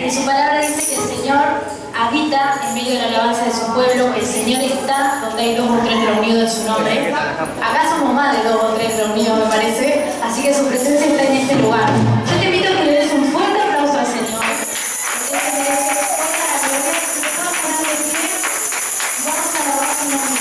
En su palabra dice que el Señor habita en medio de la alabanza de su pueblo. El Señor está donde hay 2 o 3 reunidos en su nombre. Acá somos más de 2 o 3 reunidos, me parece. Así que su presencia está en este lugar. Yo te invito a que le des un fuerte aplauso al Señor. Vamos a alabar su nombre.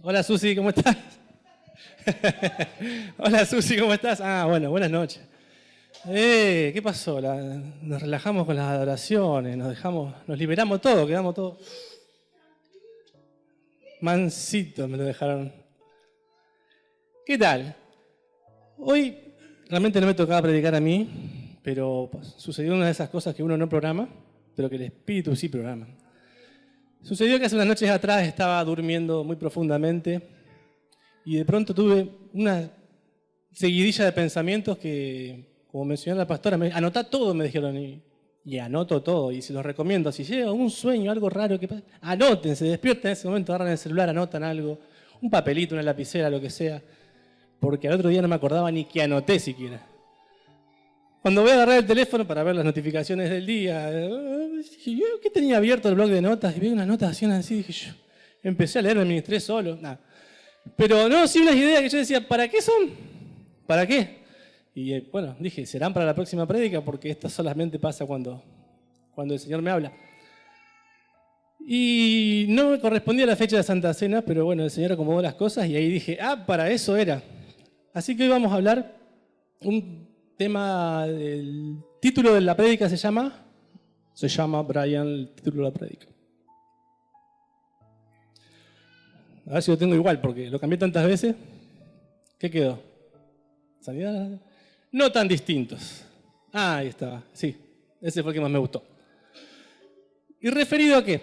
Hola Susi, ¿cómo estás? Hola Susi, ¿cómo estás? Ah, bueno, buenas noches. ¿Qué pasó? Nos relajamos con las adoraciones, nos liberamos todo, quedamos todos mansitos, me lo dejaron. ¿Qué tal? Hoy realmente no me tocaba predicar a mí, pero sucedió una de esas cosas que uno no programa, pero que el Espíritu sí programa. Sucedió que hace unas noches atrás estaba durmiendo muy profundamente y de pronto tuve una seguidilla de pensamientos que, como mencionó la pastora, anotá todo, me dijeron, y anoto todo, y se los recomiendo. Si llega un sueño, algo raro que pasa, anoten, se despierten en ese momento, agarran el celular, anotan algo, un papelito, una lapicera, lo que sea, porque al otro día no me acordaba ni que anoté siquiera. Cuando voy a agarrar el teléfono para ver las notificaciones del día, dije, yo que tenía abierto el blog de notas y vi unas notaciones así, dije yo, empecé a leer, me administré solo, nada. Pero no, sí unas ideas que yo decía, ¿para qué son? ¿Para qué? Y bueno, dije, serán para la próxima prédica porque esto solamente pasa cuando el Señor me habla. Y no me correspondía la fecha de Santa Cena, pero bueno, el Señor acomodó las cosas y ahí dije, para eso era. Así que hoy vamos a hablar un tema, el título de la prédica se llama Brian, el título de la prédica. A ver si lo tengo igual, porque lo cambié tantas veces. ¿Qué quedó? ¿Sanidad? No tan distintos. Ahí estaba. Sí, ese fue el que más me gustó. ¿Y referido a qué?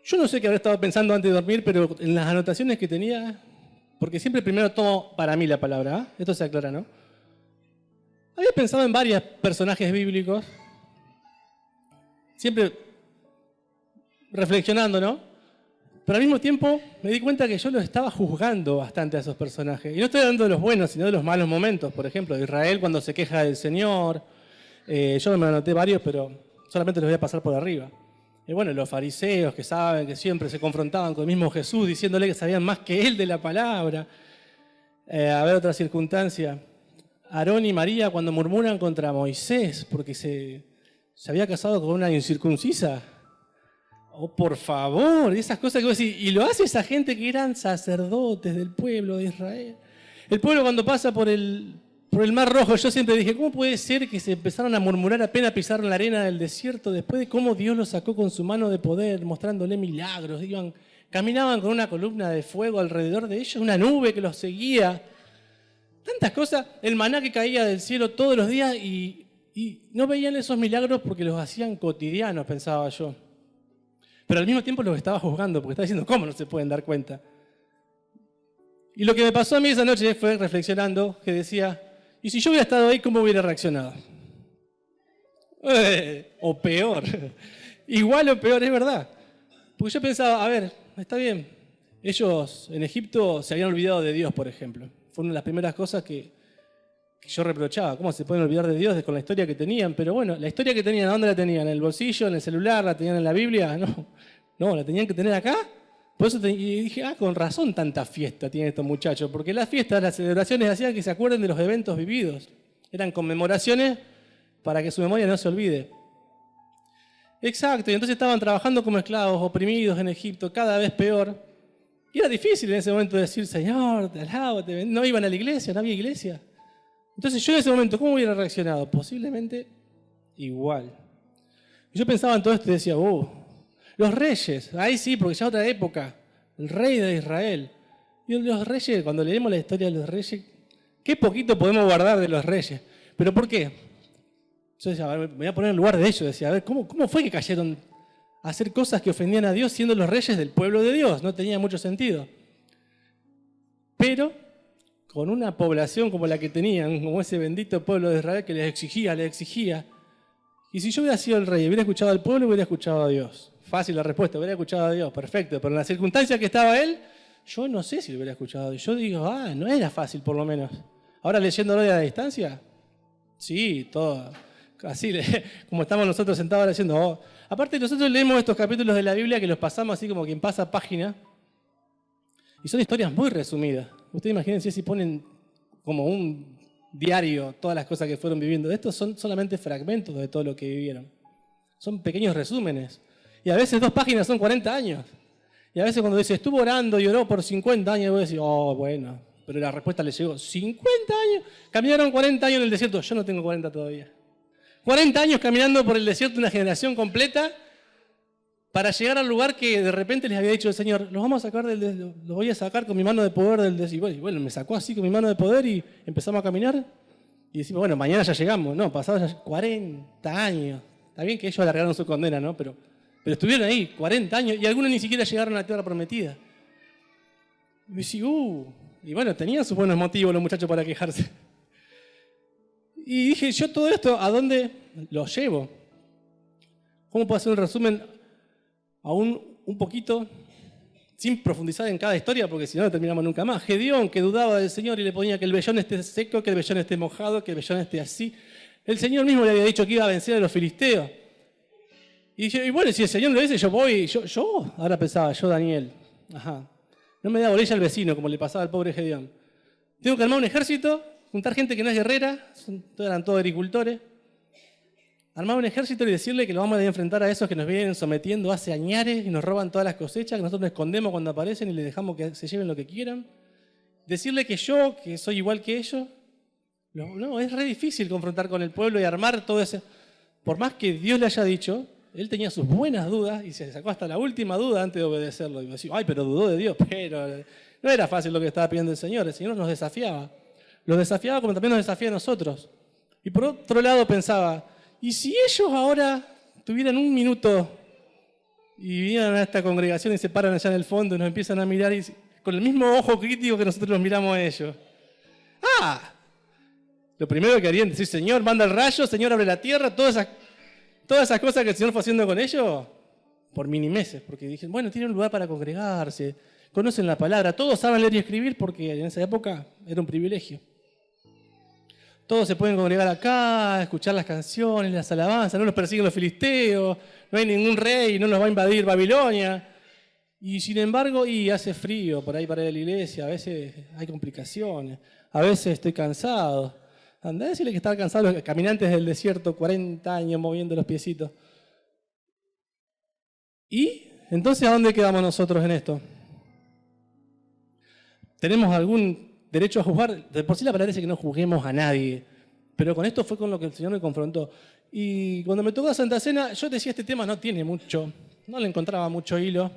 Yo no sé qué habré estado pensando antes de dormir, pero en las anotaciones que tenía, porque siempre primero tomo para mí la palabra, esto se aclara, ¿no? Había pensado en varios personajes bíblicos, siempre reflexionando, ¿no? Pero al mismo tiempo me di cuenta que yo los estaba juzgando bastante a esos personajes. Y no estoy hablando de los buenos, sino de los malos momentos. Por ejemplo, de Israel cuando se queja del Señor. Yo me anoté varios, pero solamente los voy a pasar por arriba. Y bueno, los fariseos que saben que siempre se confrontaban con el mismo Jesús, diciéndole que sabían más que él de la palabra. A ver, otra circunstancia. Aarón y María cuando murmuran contra Moisés porque se había casado con una incircuncisa. Oh, por favor, esas cosas que vos decís, y lo hace esa gente que eran sacerdotes del pueblo de Israel. El pueblo cuando pasa por el Mar Rojo, yo siempre dije, ¿cómo puede ser que se empezaron a murmurar apenas pisaron la arena del desierto después de cómo Dios los sacó con su mano de poder, mostrándole milagros? Caminaban con una columna de fuego alrededor de ellos, una nube que los seguía. Tantas cosas, el maná que caía del cielo todos los días y no veían esos milagros porque los hacían cotidianos, pensaba yo. Pero al mismo tiempo los estaba juzgando, porque estaba diciendo, ¿cómo no se pueden dar cuenta? Y lo que me pasó a mí esa noche fue reflexionando, que decía, ¿y si yo hubiera estado ahí, cómo hubiera reaccionado? O peor. Igual o peor, es verdad. Porque yo pensaba, a ver, está bien. Ellos en Egipto se habían olvidado de Dios, por ejemplo. Fue una de las primeras cosas que yo reprochaba. ¿Cómo se pueden olvidar de Dios con la historia que tenían? Pero bueno, la historia que tenían, ¿a dónde la tenían? ¿En el bolsillo, en el celular? ¿La tenían en la Biblia? No, la tenían que tener acá. Por eso y dije, con razón tanta fiesta tienen estos muchachos. Porque las fiestas, las celebraciones hacían que se acuerden de los eventos vividos. Eran conmemoraciones para que su memoria no se olvide. Exacto, y entonces estaban trabajando como esclavos, oprimidos en Egipto, cada vez peor. Y era difícil en ese momento decir, Señor, te alabo, no iban a la iglesia, no había iglesia. Entonces yo en ese momento, ¿cómo hubiera reaccionado? Posiblemente igual. Y yo pensaba en todo esto y decía, los reyes, ahí sí, porque ya otra época, el rey de Israel. Y los reyes, cuando leemos la historia de los reyes, qué poquito podemos guardar de los reyes. ¿Pero por qué? Yo decía, a ver, me voy a poner en el lugar de ellos, decía, a ver, ¿cómo fue que cayeron a hacer cosas que ofendían a Dios siendo los reyes del pueblo de Dios? No tenía mucho sentido. Pero con una población como la que tenían, como ese bendito pueblo de Israel que les exigía. Y si yo hubiera sido el rey, hubiera escuchado al pueblo, hubiera escuchado a Dios. Fácil la respuesta, hubiera escuchado a Dios, perfecto. Pero en las circunstancias que estaba él, yo no sé si lo hubiera escuchado. Yo digo, no era fácil por lo menos. Ahora leyéndolo de la distancia, sí, todo. Así como estamos nosotros sentados ahora diciendo, aparte nosotros leemos estos capítulos de la Biblia que los pasamos así como quien pasa página. Y son historias muy resumidas. Ustedes imagínense si ponen como un diario todas las cosas que fueron viviendo. Estos son solamente fragmentos de todo lo que vivieron. Son pequeños resúmenes. Y a veces 2 páginas son 40 años. Y a veces cuando dice, estuvo orando y oró por 50 años, vos decís, oh, bueno, pero la respuesta le llegó, 50 años, caminaron 40 años en el desierto, yo no tengo 40 todavía. 40 años caminando por el desierto una generación completa para llegar al lugar que de repente les había dicho el Señor, los vamos a sacar los voy a sacar con mi mano de poder del desierto. Y bueno, me sacó así con mi mano de poder y empezamos a caminar. Y decimos, bueno, mañana ya llegamos. No, pasaron ya 40 años. Está bien que ellos alargaron su condena, ¿no? Pero estuvieron ahí 40 años y algunos ni siquiera llegaron a la tierra prometida. Y me decía, y bueno, tenían sus buenos motivos los muchachos para quejarse. Y dije, yo todo esto, ¿a dónde lo llevo? ¿Cómo puedo hacer un resumen aún un poquito, sin profundizar en cada historia, porque si no, no terminamos nunca más? Gedeón, que dudaba del Señor y le ponía que el vellón esté seco, que el vellón esté mojado, que el vellón esté así. El Señor mismo le había dicho que iba a vencer a los filisteos. Y dije, y bueno, si el Señor lo dice, yo voy. Yo, ahora pensaba, yo Daniel, no me da bolilla al vecino, como le pasaba al pobre Gedeón. Tengo que armar un ejército, juntar gente que no es guerrera, eran todos agricultores, armar un ejército y decirle que lo vamos a enfrentar a esos que nos vienen sometiendo hace añares y nos roban todas las cosechas, que nosotros nos escondemos cuando aparecen y les dejamos que se lleven lo que quieran. Decirle que yo, que soy igual que ellos. No, es re difícil confrontar con el pueblo y armar todo eso. Por más que Dios le haya dicho, él tenía sus buenas dudas y se sacó hasta la última duda antes de obedecerlo. Y me decía, ay, pero dudó de Dios. Pero no era fácil lo que estaba pidiendo el Señor nos desafiaba. Los desafiaba como también nos desafía a nosotros. Y por otro lado pensaba, ¿y si ellos ahora tuvieran un minuto y vinieran a esta congregación y se paran allá en el fondo y nos empiezan a mirar y, con el mismo ojo crítico que nosotros los miramos a ellos? Lo primero que harían es decir, Señor, manda el rayo, Señor, abre la tierra, todas esas cosas que el Señor fue haciendo con ellos, por minimeses, porque dije, bueno, tienen un lugar para congregarse, conocen la palabra, todos saben leer y escribir porque en esa época era un privilegio. Todos se pueden congregar acá, escuchar las canciones, las alabanzas, no los persiguen los filisteos, no hay ningún rey, no nos va a invadir Babilonia. Y sin embargo, hace frío por ahí para ir a la iglesia, a veces hay complicaciones, a veces estoy cansado. Andá a decirle que están cansados los caminantes del desierto, 40 años moviendo los piecitos. ¿Y entonces a dónde quedamos nosotros en esto? ¿Tenemos algún derecho a juzgar? De por sí la palabra dice que no juzguemos a nadie, pero con esto fue con lo que el Señor me confrontó. Y cuando me tocó Santa Cena, yo decía, este tema no tiene mucho, no le encontraba mucho hilo,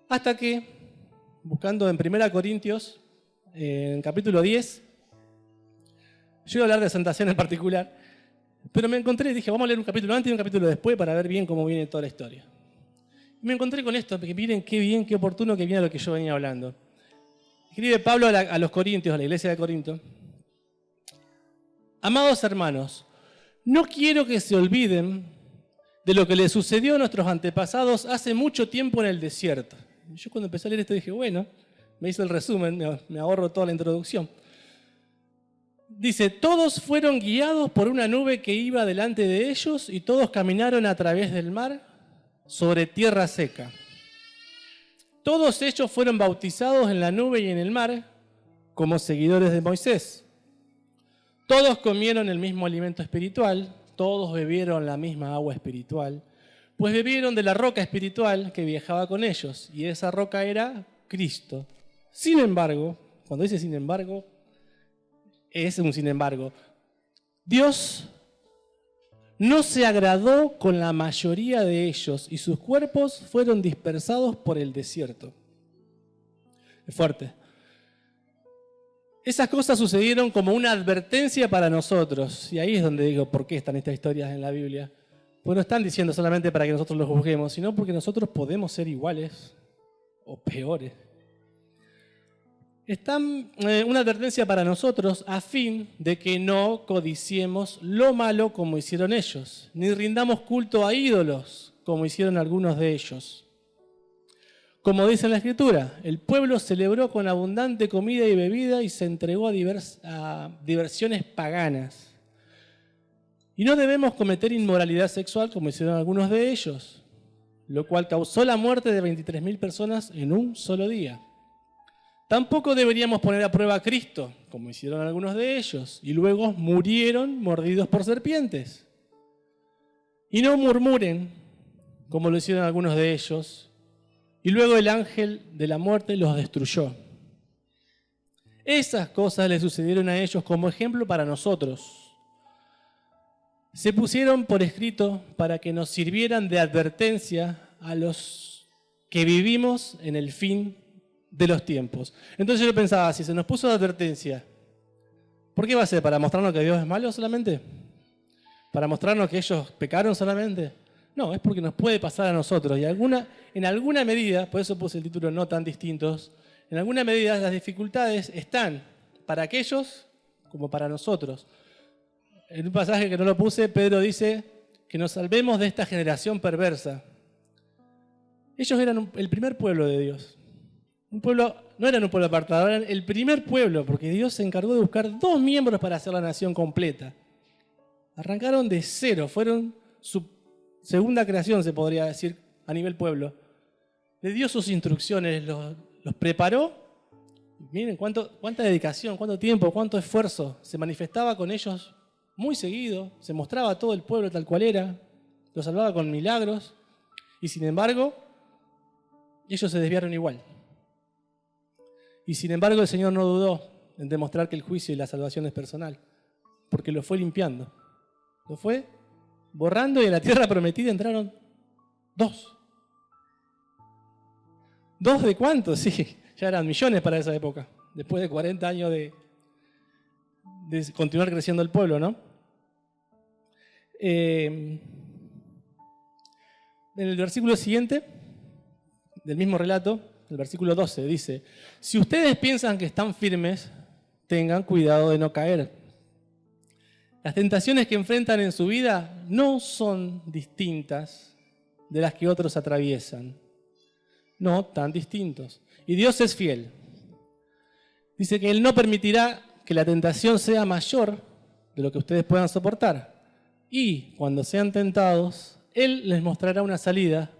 hasta que, buscando en 1 Corintios, en capítulo 10, yo iba a hablar de Santa Cena en particular, pero me encontré y dije, vamos a leer un capítulo antes y un capítulo después para ver bien cómo viene toda la historia. Y me encontré con esto, porque miren qué bien, qué oportuno que viene lo que yo venía hablando. Escribe Pablo a los Corintios, a la iglesia de Corinto. Amados hermanos, no quiero que se olviden de lo que le sucedió a nuestros antepasados hace mucho tiempo en el desierto. Yo cuando empecé a leer esto dije, bueno, me hizo el resumen, me ahorro toda la introducción. Dice, todos fueron guiados por una nube que iba delante de ellos y todos caminaron a través del mar sobre tierra seca. Todos ellos fueron bautizados en la nube y en el mar como seguidores de Moisés. Todos comieron el mismo alimento espiritual, todos bebieron la misma agua espiritual, pues bebieron de la roca espiritual que viajaba con ellos, y esa roca era Cristo. Sin embargo, cuando dice sin embargo, es un sin embargo. Dios no se agradó con la mayoría de ellos y sus cuerpos fueron dispersados por el desierto. Es fuerte. Esas cosas sucedieron como una advertencia para nosotros. Y ahí es donde digo, ¿por qué están estas historias en la Biblia? Pues no están diciendo solamente para que nosotros los juzguemos, sino porque nosotros podemos ser iguales o peores. Están una advertencia para nosotros a fin de que no codiciemos lo malo como hicieron ellos, ni rindamos culto a ídolos como hicieron algunos de ellos. Como dice en la Escritura, el pueblo celebró con abundante comida y bebida y se entregó a diversiones paganas. Y no debemos cometer inmoralidad sexual como hicieron algunos de ellos, lo cual causó la muerte de 23.000 personas en un solo día. Tampoco deberíamos poner a prueba a Cristo, como hicieron algunos de ellos, y luego murieron mordidos por serpientes. Y no murmuren, como lo hicieron algunos de ellos, y luego el ángel de la muerte los destruyó. Esas cosas le sucedieron a ellos como ejemplo para nosotros. Se pusieron por escrito para que nos sirvieran de advertencia a los que vivimos en el fin de los tiempos. Entonces yo pensaba, si se nos puso de advertencia, ¿por qué va a ser? ¿Para mostrarnos que Dios es malo solamente? ¿Para mostrarnos que ellos pecaron solamente? No, es porque nos puede pasar a nosotros. Y en alguna medida, por eso puse el título No tan distintos, en alguna medida las dificultades están para aquellos como para nosotros. En un pasaje que no lo puse, Pedro dice que nos salvemos de esta generación perversa. Ellos eran el primer pueblo de Dios. No eran un pueblo apartado, eran el primer pueblo, porque Dios se encargó de buscar 2 miembros para hacer la nación completa. Arrancaron de cero, fueron su segunda creación, se podría decir, a nivel pueblo. Le dio sus instrucciones, los preparó. Miren cuánta dedicación, cuánto tiempo, cuánto esfuerzo. Se manifestaba con ellos muy seguido, se mostraba a todo el pueblo tal cual era, los salvaba con milagros, y sin embargo, ellos se desviaron igual. Y sin embargo, el Señor no dudó en demostrar que el juicio y la salvación es personal, porque lo fue limpiando. Lo fue borrando y en la tierra prometida entraron 2. ¿2 de cuántos? Sí, ya eran millones para esa época, después de 40 años de continuar creciendo el pueblo, ¿no? En el versículo siguiente, del mismo relato, el versículo 12, dice: si ustedes piensan que están firmes, tengan cuidado de no caer. Las tentaciones que enfrentan en su vida no son distintas de las que otros atraviesan. No tan distintos. Y Dios es fiel. Dice que Él no permitirá que la tentación sea mayor de lo que ustedes puedan soportar. Y cuando sean tentados, Él les mostrará una salida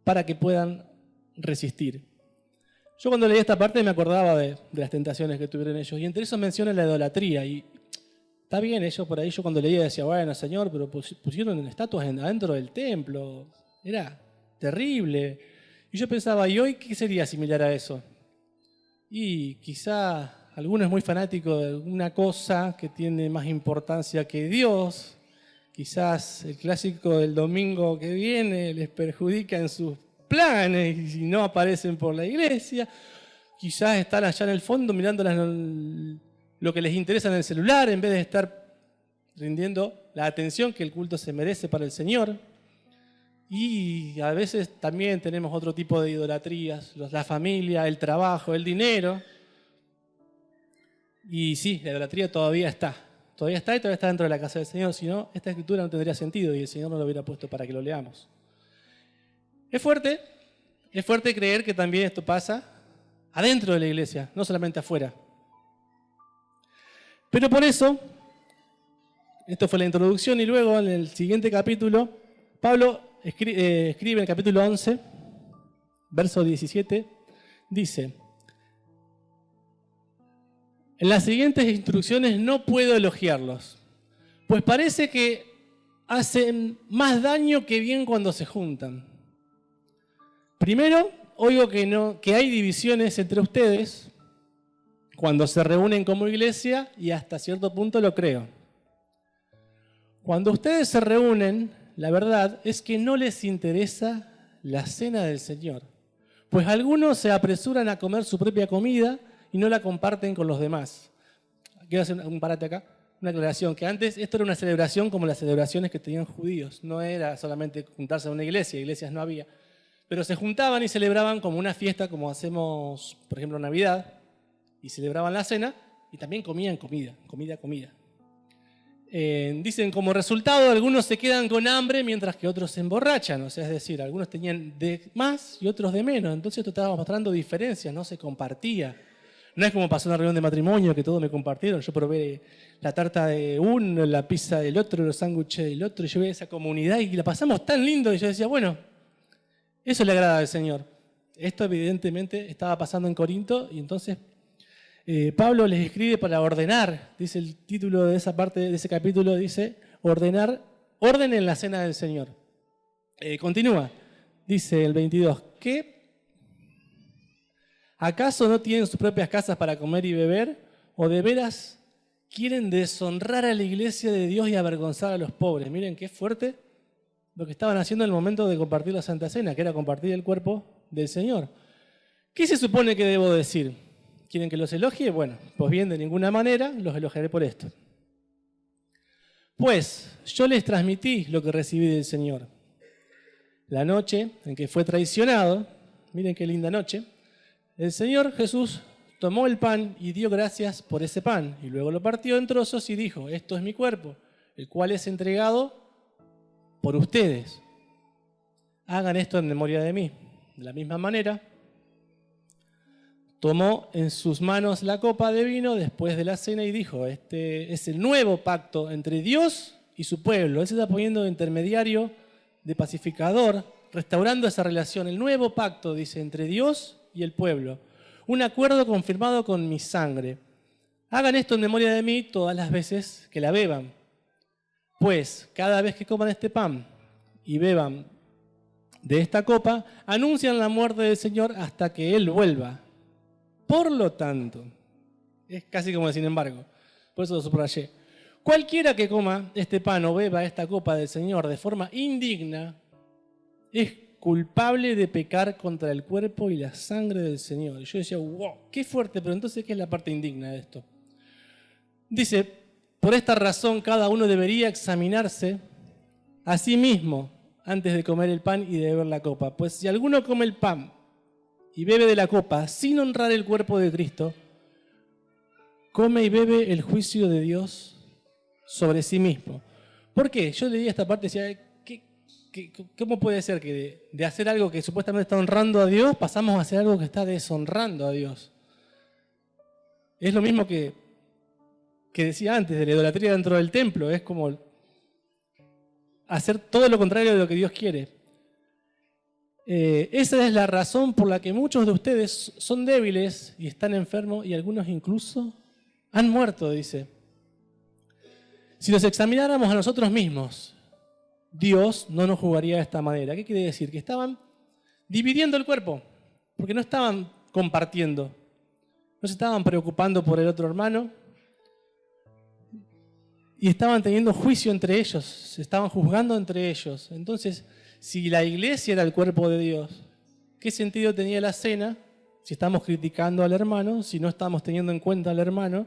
para que puedan resistir. Yo cuando leí esta parte me acordaba de las tentaciones que tuvieron ellos. Y entre eso menciona la idolatría. Y está bien, ellos por ahí, yo cuando leía decía, bueno, Señor, pero pusieron estatuas adentro del templo. Era terrible. Y yo pensaba, ¿y hoy qué sería similar a eso? Y quizá alguno es muy fanático de alguna cosa que tiene más importancia que Dios. Quizás el clásico del domingo que viene les perjudica en sus planes y si no aparecen por la iglesia. Quizás están allá en el fondo mirando lo que les interesa en el celular en vez de estar rindiendo la atención que el culto se merece para el Señor. Y a veces también tenemos otro tipo de idolatrías, la familia, el trabajo, el dinero. Y sí, la idolatría todavía está y todavía está dentro de la casa del Señor. Si no, esta escritura no tendría sentido y el Señor no lo hubiera puesto para que lo leamos. Es fuerte creer que también esto pasa adentro de la iglesia, no solamente afuera. Pero por eso, esto fue la introducción y luego en el siguiente capítulo, Pablo escribe en el capítulo 11, verso 17, dice: en las siguientes instrucciones no puedo elogiarlos, pues parece que hacen más daño que bien cuando se juntan. Primero, oigo que hay divisiones entre ustedes cuando se reúnen como iglesia y hasta cierto punto lo creo. Cuando ustedes se reúnen, la verdad es que no les interesa la cena del Señor, pues algunos se apresuran a comer su propia comida y no la comparten con los demás. Quiero hacer un parate acá, una aclaración, que antes esto era una celebración como las celebraciones que tenían judíos, no era solamente juntarse en una iglesia, iglesias no había, pero se juntaban y celebraban como una fiesta, como hacemos, por ejemplo, Navidad, y celebraban la cena y también comían comida. Dicen como resultado algunos se quedan con hambre mientras que otros se emborrachan, o sea, es decir, algunos tenían de más y otros de menos, entonces esto estaba mostrando diferencias, no se compartía. No es como pasó en una reunión de matrimonio que todos me compartieron, yo probé la tarta de uno, la pizza del otro, los sándwiches del otro, y yo veía esa comunidad y la pasamos tan lindo y yo decía, bueno, eso le agrada al Señor. Esto evidentemente estaba pasando en Corinto y entonces Pablo les escribe para ordenar, dice el título de esa parte, de ese capítulo, dice orden en la cena del Señor. Continúa, dice el 22, que ¿Acaso no tienen sus propias casas para comer y beber? ¿O de veras quieren deshonrar a la iglesia de Dios y avergonzar a los pobres? Miren qué fuerte lo que estaban haciendo en el momento de compartir la Santa Cena, que era compartir el cuerpo del Señor. ¿Qué se supone que debo decir? ¿Quieren que los elogie? Bueno, pues bien, de ninguna manera los elogiaré por esto. Pues yo les transmití lo que recibí del Señor. La noche en que fue traicionado, miren qué linda noche, el Señor Jesús tomó el pan y dio gracias por ese pan, y luego lo partió en trozos y dijo: esto es mi cuerpo, el cual es entregado por ustedes. Hagan esto en memoria de mí. De la misma manera, tomó en sus manos la copa de vino después de la cena y dijo: este es el nuevo pacto entre Dios y su pueblo. Él se está poniendo de intermediario, de pacificador, restaurando esa relación. El nuevo pacto, dice, entre Dios y el pueblo. Un acuerdo confirmado con mi sangre. Hagan esto en memoria de mí todas las veces que la beban. Pues cada vez que coman este pan y beban de esta copa, anuncian la muerte del Señor hasta que Él vuelva. Por lo tanto, es casi como el sin embargo, por eso lo subrayé. Cualquiera que coma este pan o beba esta copa del Señor de forma indigna es culpable de pecar contra el cuerpo y la sangre del Señor. Y yo decía, wow, qué fuerte, pero entonces, ¿qué es la parte indigna de esto? Dice, por esta razón cada uno debería examinarse a sí mismo antes de comer el pan y de beber la copa. Pues si alguno come el pan y bebe de la copa sin honrar el cuerpo de Cristo, come y bebe el juicio de Dios sobre sí mismo. ¿Por qué? Yo leí esta parte y decía, ¿cómo puede ser que de hacer algo que supuestamente está honrando a Dios, pasamos a hacer algo que está deshonrando a Dios? Es lo mismo que decía antes, de la idolatría dentro del templo. Es como hacer todo lo contrario de lo que Dios quiere. Esa es la razón por la que muchos de ustedes son débiles y están enfermos y algunos incluso han muerto, dice. Si nos examináramos a nosotros mismos, Dios no nos juzgaría de esta manera. ¿Qué quiere decir? Que estaban dividiendo el cuerpo, porque no estaban compartiendo, no se estaban preocupando por el otro hermano y estaban teniendo juicio entre ellos, se estaban juzgando entre ellos. Entonces, si la iglesia era el cuerpo de Dios, ¿qué sentido tenía la cena si estamos criticando al hermano, si no estamos teniendo en cuenta al hermano,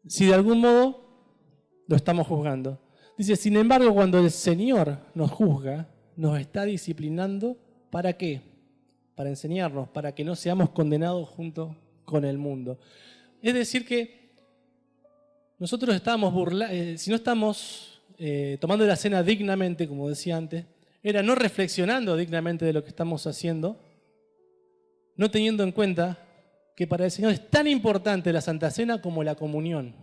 si de algún modo lo estamos juzgando? Dice, sin embargo, cuando el Señor nos juzga, nos está disciplinando, ¿para qué? Para enseñarnos, para que no seamos condenados junto con el mundo. Es decir que nosotros estamos si no estamos tomando la cena dignamente, como decía antes, era no reflexionando dignamente de lo que estamos haciendo, no teniendo en cuenta que para el Señor es tan importante la Santa Cena como la comunión.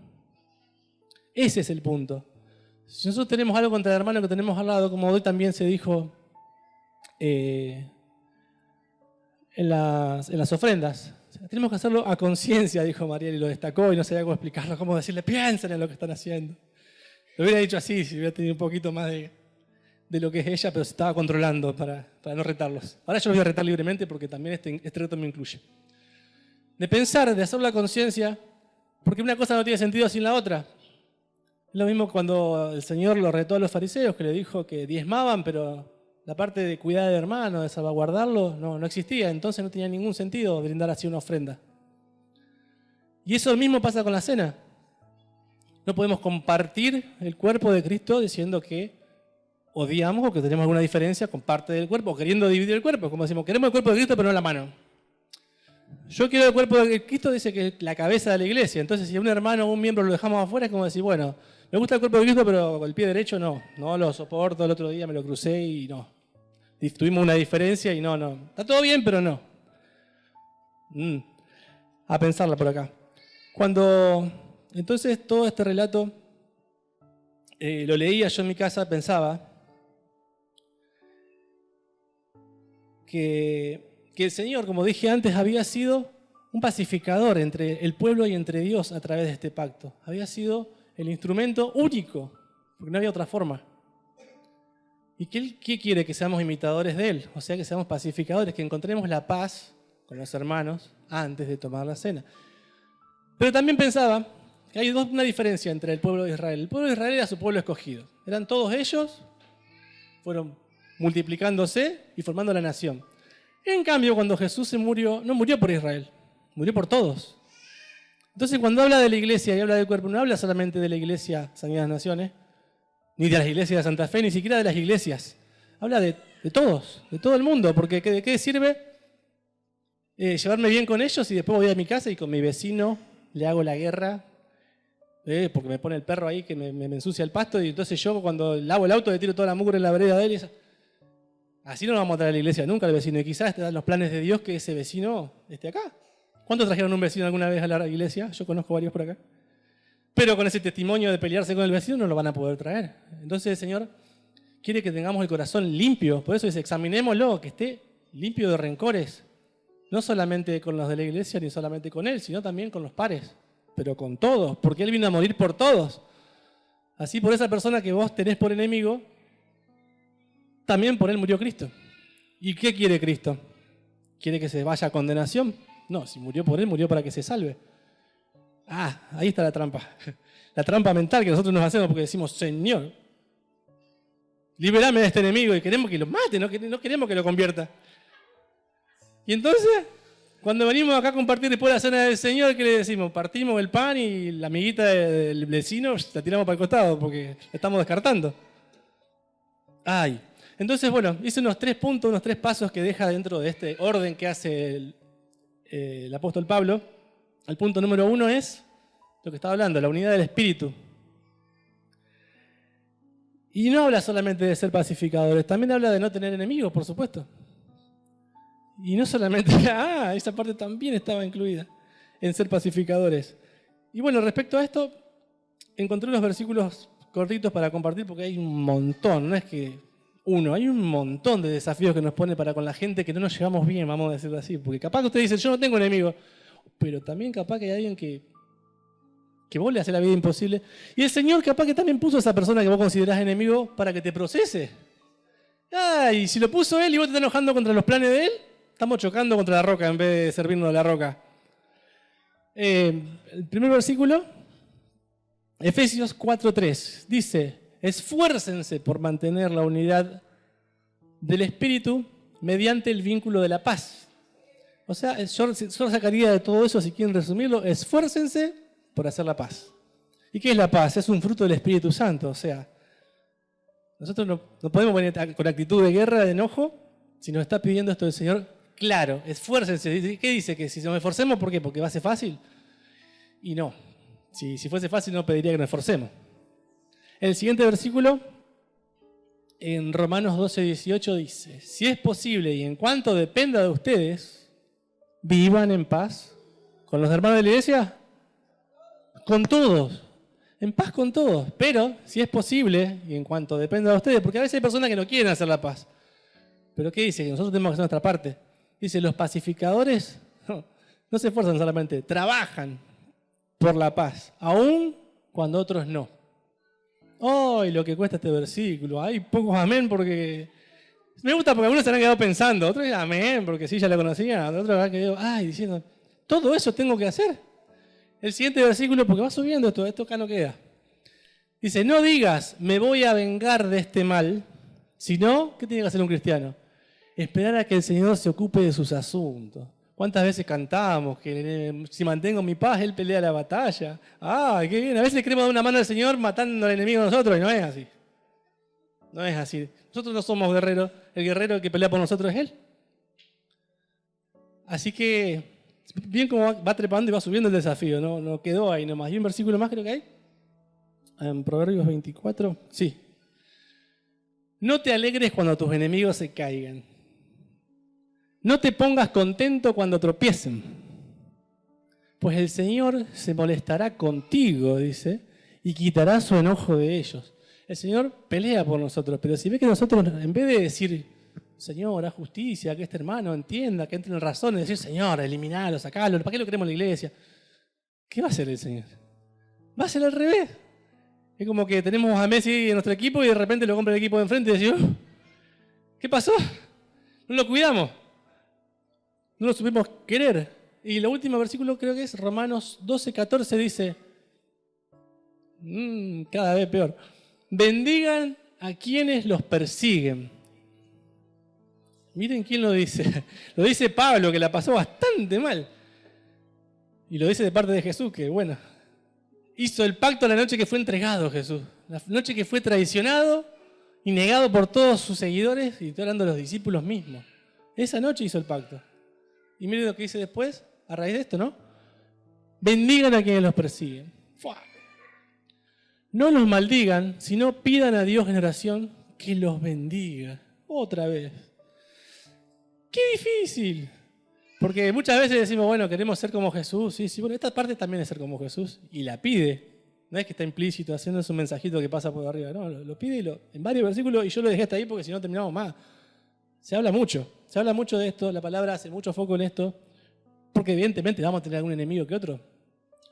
Ese es el punto. Si nosotros tenemos algo contra el hermano que tenemos al lado, como hoy también se dijo en las ofrendas, tenemos que hacerlo a conciencia, dijo Mariel, y lo destacó y no sabía cómo explicarlo, cómo decirle, piensen en lo que están haciendo. Lo hubiera dicho así, si hubiera tenido un poquito más de lo que es ella, pero se estaba controlando para no retarlos. Ahora yo los voy a retar libremente porque también este reto me incluye. De pensar, de hacer la conciencia, porque una cosa no tiene sentido sin la otra. Es lo mismo cuando el Señor lo retó a los fariseos, que le dijo que diezmaban, pero la parte de cuidar del hermano, de salvaguardarlo, no existía. Entonces no tenía ningún sentido brindar así una ofrenda. Y eso mismo pasa con la cena. No podemos compartir el cuerpo de Cristo diciendo que odiamos o que tenemos alguna diferencia con parte del cuerpo, o queriendo dividir el cuerpo. Como decimos, queremos el cuerpo de Cristo, pero no la mano. Yo quiero el cuerpo de Cristo, dice que es la cabeza de la iglesia. Entonces, si a un hermano o un miembro lo dejamos afuera, es como decir, bueno, me gusta el cuerpo de Cristo, pero con el pie derecho no lo soporto. El otro día me lo crucé y no. Tuvimos una diferencia y no. Está todo bien, pero no. A pensarla por acá. Entonces, todo este relato lo leía yo en mi casa, pensaba que el Señor, como dije antes, había sido un pacificador entre el pueblo y entre Dios a través de este pacto. Había sido el instrumento único, porque no había otra forma. ¿Y qué quiere? Que seamos imitadores de Él, o sea, que seamos pacificadores, que encontremos la paz con los hermanos antes de tomar la cena. Pero también pensaba que hay una diferencia entre el pueblo de Israel. El pueblo de Israel era su pueblo escogido. Eran todos ellos, fueron multiplicándose y formando la nación. En cambio, cuando Jesús se murió, no murió por Israel, murió por todos. Entonces, cuando habla de la iglesia y habla del cuerpo, no habla solamente de la iglesia Sanidad de las Naciones, ni de las iglesias de Santa Fe, ni siquiera de las iglesias. Habla de todos, de todo el mundo, porque ¿de qué sirve llevarme bien con ellos y después voy a mi casa y con mi vecino le hago la guerra? Porque me pone el perro ahí que me ensucia el pasto y entonces yo cuando lavo el auto le tiro toda la mugre en la vereda de él. Así no vamos a traer a la iglesia nunca al vecino. Y quizás te dan los planes de Dios que ese vecino esté acá. ¿Cuántos trajeron un vecino alguna vez a la iglesia? Yo conozco varios por acá. Pero con ese testimonio de pelearse con el vecino no lo van a poder traer. Entonces el Señor quiere que tengamos el corazón limpio. Por eso dice, examinémoslo, que esté limpio de rencores. No solamente con los de la iglesia, ni solamente con Él, sino también con los pares. Pero con todos, porque Él vino a morir por todos. Así por esa persona que vos tenés por enemigo, también por Él murió Cristo. ¿Y qué quiere Cristo? ¿Quiere que se vaya a condenación? No, si murió por Él, murió para que se salve. Ahí está la trampa. La trampa mental que nosotros nos hacemos porque decimos, Señor, liberame de este enemigo y queremos que lo mate, no queremos que lo convierta. Y entonces, cuando venimos acá a compartir después de la cena del Señor, ¿qué le decimos? Partimos el pan y la amiguita del vecino la tiramos para el costado porque la estamos descartando. Entonces, bueno, hice unos 3 puntos, unos 3 pasos que deja dentro de este orden que hace el apóstol Pablo. El punto número 1 es lo que estaba hablando, la unidad del espíritu. Y no habla solamente de ser pacificadores, también habla de no tener enemigos, por supuesto. Y no solamente, esa parte también estaba incluida en ser pacificadores. Y bueno, respecto a esto, encontré unos versículos cortitos para compartir porque hay un montón, no es que hay un montón de desafíos que nos pone para con la gente que no nos llevamos bien, vamos a decirlo así. Porque capaz que usted dice, yo no tengo enemigos, pero también capaz que hay alguien que vos le hace la vida imposible. Y el Señor capaz que también puso a esa persona que vos considerás enemigo para que te procese. Y si lo puso Él y vos te estás enojando contra los planes de Él, estamos chocando contra la roca en vez de servirnos de la roca. El primer versículo, Efesios 4:3, dice, esfuércense por mantener la unidad del Espíritu mediante el vínculo de la paz. O sea, yo sacaría de todo eso, si quieren resumirlo, esfuércense por hacer la paz. ¿Y qué es la paz? Es un fruto del Espíritu Santo. O sea, nosotros no podemos venir con actitud de guerra, de enojo, si nos está pidiendo esto el Señor. Claro, esfuércense. ¿Qué dice? Que si nos esforcemos, ¿por qué? ¿Porque va a ser fácil? Y no. Si fuese fácil no pediría que nos esforcemos. El siguiente versículo, en Romanos 12:18 dice, si es posible y en cuanto dependa de ustedes, vivan en paz con los hermanos de la iglesia, con todos, en paz con todos. Pero si es posible y en cuanto dependa de ustedes, porque a veces hay personas que no quieren hacer la paz. Pero ¿qué dice? Que nosotros tenemos que hacer nuestra parte. Dice, los pacificadores no se esfuerzan solamente, trabajan por la paz, aun cuando otros no. Lo que cuesta este versículo. Hay pocos amén porque... Me gusta porque algunos se han quedado pensando, otros amén porque sí, ya la conocían, otros han quedado, diciendo, todo eso tengo que hacer. El siguiente versículo, porque va subiendo esto acá no queda. Dice, no digas, me voy a vengar de este mal, sino, ¿qué tiene que hacer un cristiano? Esperar a que el Señor se ocupe de sus asuntos. ¿Cuántas veces cantamos que si mantengo mi paz, Él pelea la batalla? Qué bien. A veces le queremos dar una mano al Señor matando al enemigo a nosotros y no es así. No es así. Nosotros no somos guerreros. El guerrero que pelea por nosotros es Él. Así que, bien como va trepando y va subiendo el desafío. No quedó ahí nomás. ¿Y un versículo más creo que hay? En Proverbios 24. Sí. No te alegres cuando tus enemigos se caigan. No te pongas contento cuando tropiecen, pues el Señor se molestará contigo, dice, y quitará su enojo de ellos. El Señor pelea por nosotros, pero si ve que nosotros, en vez de decir, Señor, haz justicia, que este hermano entienda, que entre en razón, y decir, Señor, eliminalo, sacalo, ¿para qué lo queremos en la iglesia? ¿Qué va a hacer el Señor? Va a ser al revés. Es como que tenemos a Messi en nuestro equipo y de repente lo compra el equipo de enfrente y decimos, ¿qué pasó? No lo cuidamos. no lo supimos querer. Y el último versículo creo que es Romanos 12:14 dice, cada vez peor, bendigan a quienes los persiguen. Miren quién lo dice. Lo dice Pablo, que la pasó bastante mal. Y lo dice de parte de Jesús, que bueno, hizo el pacto la noche que fue entregado Jesús. La noche que fue traicionado y negado por todos sus seguidores, y estoy hablando de los discípulos mismos. Esa noche hizo el pacto. Y miren lo que dice después, a raíz de esto, ¿no? Bendigan a quienes los persiguen. ¡Fua! No los maldigan, sino pidan a Dios en oración que los bendiga. Otra vez. ¡Qué difícil! Porque muchas veces decimos, bueno, queremos ser como Jesús. Sí, bueno, esta parte también es ser como Jesús. Y la pide. No es que está implícito haciendo un mensajito que pasa por arriba. No, lo pide en varios versículos y yo lo dejé hasta ahí porque si no terminamos más. Se habla mucho de esto. La palabra hace mucho foco en esto. Porque evidentemente vamos a tener algún enemigo que otro.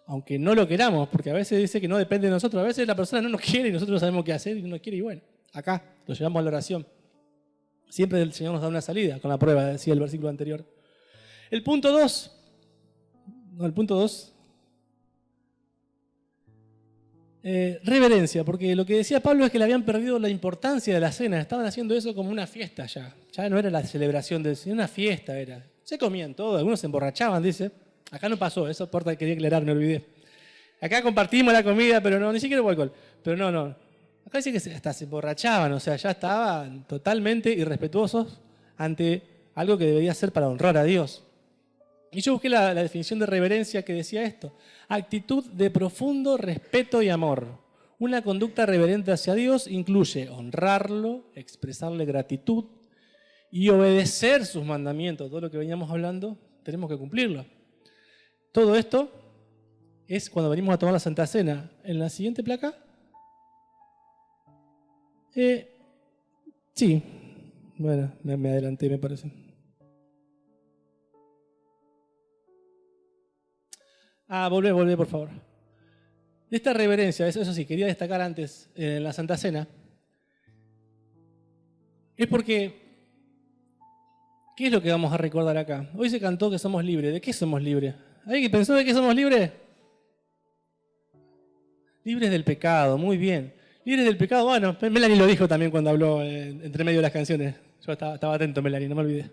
Aunque no lo queramos, porque a veces dice que no depende de nosotros. A veces la persona no nos quiere y nosotros sabemos qué hacer y no nos quiere. Y bueno, acá lo llevamos a la oración. Siempre el Señor nos da una salida con la prueba, decía el versículo anterior. El punto 2. Reverencia, porque lo que decía Pablo es que le habían perdido la importancia de la cena. Estaban haciendo eso como una fiesta ya. Ya no era la celebración del Señor, una fiesta era. Se comían todo, algunos se emborrachaban, dice. Acá no pasó, eso porta quería aclarar, me olvidé. Acá compartimos la comida, pero no, ni siquiera hubo alcohol. Pero no. Acá dice que hasta se emborrachaban, o sea, ya estaban totalmente irrespetuosos ante algo que debería ser para honrar a Dios. Y yo busqué la definición de reverencia que decía esto. Actitud de profundo respeto y amor. Una conducta reverente hacia Dios incluye honrarlo, expresarle gratitud y obedecer sus mandamientos. Todo lo que veníamos hablando, tenemos que cumplirlo. Todo esto es cuando venimos a tomar la Santa Cena. En la siguiente placa. Sí. Bueno, me adelanté, me parece. Volvé, por favor. De esta reverencia, eso sí, quería destacar antes en la Santa Cena, es porque, ¿qué es lo que vamos a recordar acá? Hoy se cantó que somos libres. ¿De qué somos libres? ¿Alguien pensó de qué somos libres? Libres del pecado, muy bien. Libres del pecado, bueno, Melanie lo dijo también cuando habló entre medio de las canciones. Yo estaba atento, Melanie, no me olvidé.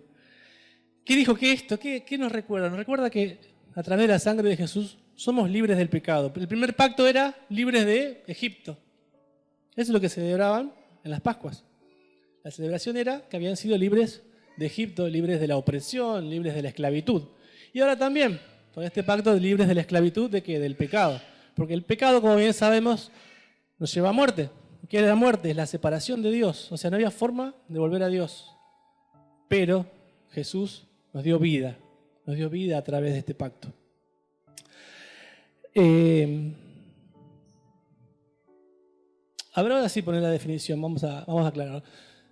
¿Qué dijo que esto? ¿Qué nos recuerda? Nos recuerda que a través de la sangre de Jesús somos libres del pecado. El primer pacto era libres de Egipto. Eso es lo que celebraban en las Pascuas. La celebración era que habían sido libres de Egipto, libres de la opresión, libres de la esclavitud. Y ahora también, con este pacto, libres de la esclavitud, ¿de qué? Del pecado. Porque el pecado, como bien sabemos, nos lleva a muerte. ¿Qué es la muerte? Es la separación de Dios. O sea, no había forma de volver a Dios. Pero Jesús nos dio vida. Nos dio vida a través de este pacto. Ahora sí poner la definición, vamos a aclarar.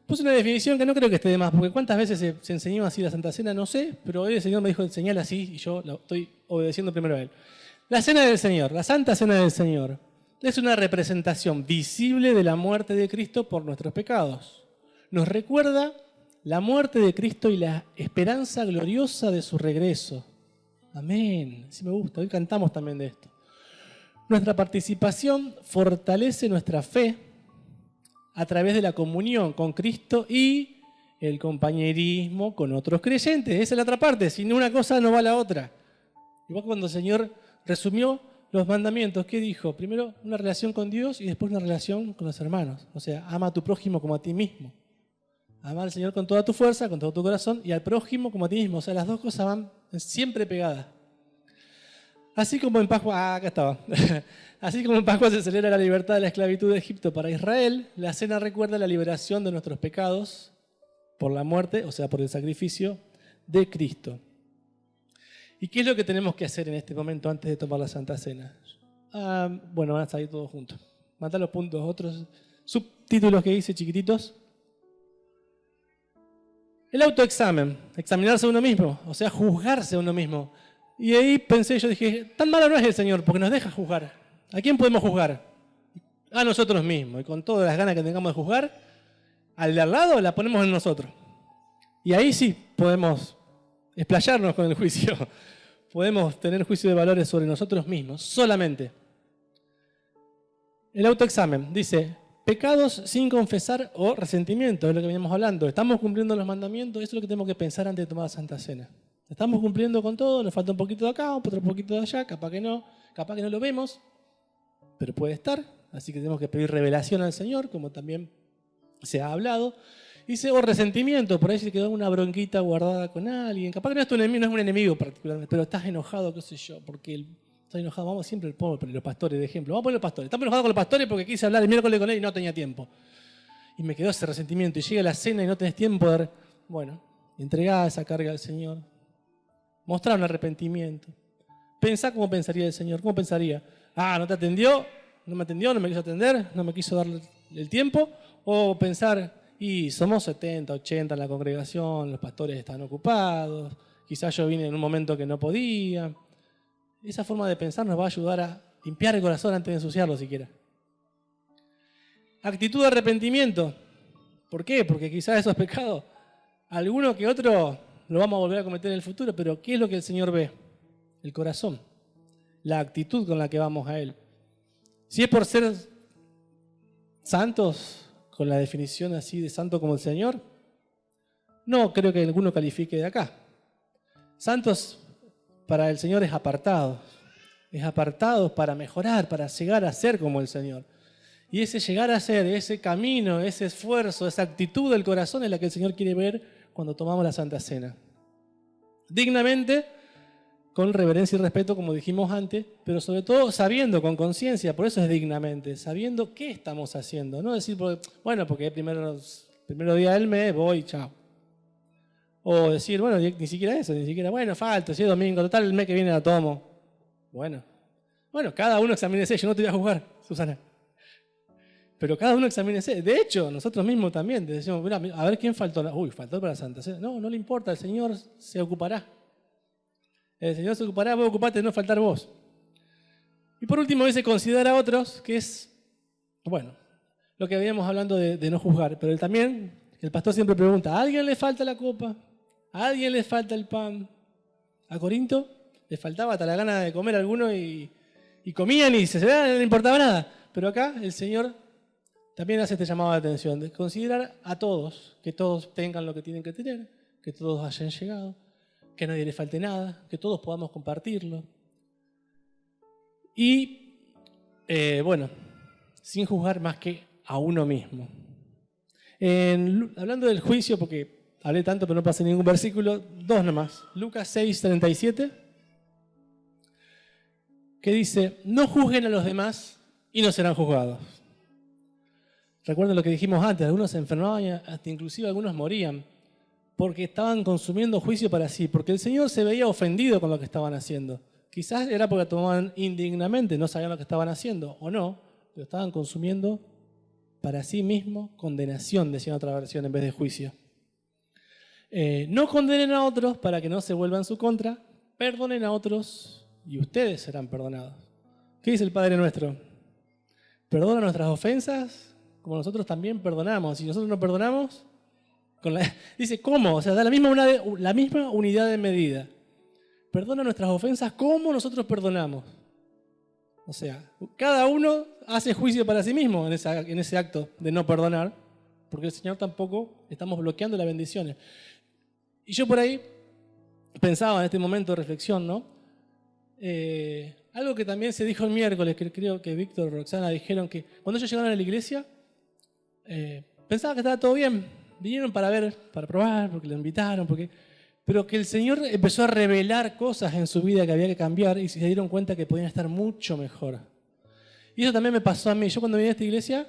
Puse una definición que no creo que esté de más, porque cuántas veces se enseñó así la Santa Cena, no sé, pero hoy el Señor me dijo enseñar así y yo lo estoy obedeciendo primero a Él. La Cena del Señor, la Santa Cena del Señor, es una representación visible de la muerte de Cristo por nuestros pecados. Nos recuerda la muerte de Cristo y la esperanza gloriosa de su regreso. Amén. Sí me gusta, hoy cantamos también de esto. Nuestra participación fortalece nuestra fe a través de la comunión con Cristo y el compañerismo con otros creyentes. Esa es la otra parte, sin una cosa no va la otra. Igual cuando el Señor resumió los mandamientos, ¿qué dijo? Primero una relación con Dios y después una relación con los hermanos. O sea, ama a tu prójimo como a ti mismo. Ama al Señor con toda tu fuerza, con todo tu corazón y al prójimo como a ti mismo. O sea, las dos cosas van siempre pegadas. Así como en Pascua, acá estaba. Así como en Pascua se celebra la libertad de la esclavitud de Egipto para Israel, la cena recuerda la liberación de nuestros pecados por la muerte, o sea, por el sacrificio de Cristo. ¿Y qué es lo que tenemos que hacer en este momento antes de tomar la Santa Cena? Bueno, van a salir todos juntos. Mandar los puntos, otros subtítulos que hice chiquititos. El autoexamen, examinarse a uno mismo, o sea, juzgarse a uno mismo. Y ahí pensé, yo dije, tan malo no es el Señor, porque nos deja juzgar. ¿A quién podemos juzgar? A nosotros mismos. Y con todas las ganas que tengamos de juzgar, al de al lado la ponemos en nosotros. Y ahí sí podemos explayarnos con el juicio. Podemos tener juicio de valores sobre nosotros mismos, solamente. El autoexamen dice, pecados sin confesar o resentimiento, es lo que veníamos hablando. ¿Estamos cumpliendo los mandamientos? Eso es lo que tenemos que pensar antes de tomar la Santa Cena. ¿Estamos cumpliendo con todo? Nos falta un poquito de acá, otro poquito de allá, capaz que no lo vemos, pero puede estar. Así que tenemos que pedir revelación al Señor, como también se ha hablado. Dice, o resentimiento, por ahí se quedó una bronquita guardada con alguien. Capaz que no es un enemigo particularmente, pero estás enojado, qué sé yo, porque estás enojado. Vamos siempre el pobre, los pastores de ejemplo. Vamos a poner los pastores. Estamos enojados con los pastores porque quise hablar el miércoles con él y no tenía tiempo. Y me quedó ese resentimiento. Y llega la cena y no tenés tiempo de... Bueno, entregá esa carga al Señor. Mostrar un arrepentimiento. Pensá cómo pensaría el Señor. ¿Cómo pensaría? ¿No te atendió? ¿No me atendió? ¿No me quiso atender? ¿No me quiso dar el tiempo? O pensar... Y somos 70, 80 en la congregación, los pastores están ocupados, quizás yo vine en un momento que no podía. Esa forma de pensar nos va a ayudar a limpiar el corazón antes de ensuciarlo siquiera. Actitud de arrepentimiento. ¿Por qué? Porque quizás esos pecados, alguno que otro lo vamos a volver a cometer en el futuro, pero ¿qué es lo que el Señor ve? El corazón, la actitud con la que vamos a Él. Si es por ser santos, con la definición así de santo como el Señor, no creo que alguno califique de acá. Santos para el Señor es apartados para mejorar, para llegar a ser como el Señor. Y ese llegar a ser, ese camino, ese esfuerzo, esa actitud del corazón es la que el Señor quiere ver cuando tomamos la Santa Cena. Dignamente, con reverencia y respeto, como dijimos antes, pero sobre todo sabiendo, con conciencia, por eso es dignamente, sabiendo qué estamos haciendo. No decir, bueno, porque es primero día del mes, voy, chao. O decir, bueno, ni siquiera eso, bueno, falta, si es domingo, total, el mes que viene la tomo. Bueno, cada uno examínese, yo no te voy a juzgar, Susana. Pero cada uno examínese. De hecho, nosotros mismos también decimos, mira, a ver quién faltó. Uy, faltó para la Santa Cena. No le importa, el Señor se ocupará. El Señor se ocupará, vos ocupate de no faltar vos. Y por último dice considerar a otros, que es, lo que habíamos hablando de no juzgar. Pero también, el pastor siempre pregunta, ¿a alguien le falta la copa? ¿A alguien le falta el pan? A Corinto le faltaba hasta la gana de comer a alguno y comían y no le importaba nada. Pero acá el Señor también hace este llamado de atención, de considerar a todos, que todos tengan lo que tienen que tener, que todos hayan llegado, que a nadie le falte nada, que todos podamos compartirlo. Y, sin juzgar más que a uno mismo. Hablando del juicio, porque hablé tanto pero no pasé ningún versículo, 2 nomás. Lucas 6, 37, que dice, no juzguen a los demás y no serán juzgados. Recuerden lo que dijimos antes, algunos se enfermaban, hasta inclusive algunos morían, porque estaban consumiendo juicio para sí, porque el Señor se veía ofendido con lo que estaban haciendo. Quizás era porque tomaban indignamente, no sabían lo que estaban haciendo, o no, pero estaban consumiendo para sí mismo condenación, decía otra versión, en vez de juicio. No condenen a otros para que no se vuelvan en su contra, perdonen a otros y ustedes serán perdonados. ¿Qué dice el Padre nuestro? Perdona nuestras ofensas, como nosotros también perdonamos. Si nosotros no perdonamos, dice, ¿cómo? O sea, da la misma unidad de medida. Perdona nuestras ofensas como nosotros perdonamos. O sea, cada uno hace juicio para sí mismo en ese acto de no perdonar, porque el Señor tampoco estamos bloqueando las bendiciones. Y yo por ahí pensaba en este momento de reflexión, ¿no? Algo que también se dijo el miércoles, que creo que Víctor y Roxana dijeron que cuando ellos llegaron a la iglesia, pensaba que estaba todo bien. Vinieron para ver, para probar, porque lo invitaron, pero que el Señor empezó a revelar cosas en su vida que había que cambiar y se dieron cuenta que podían estar mucho mejor. Y eso también me pasó a mí. Yo cuando venía a esta iglesia,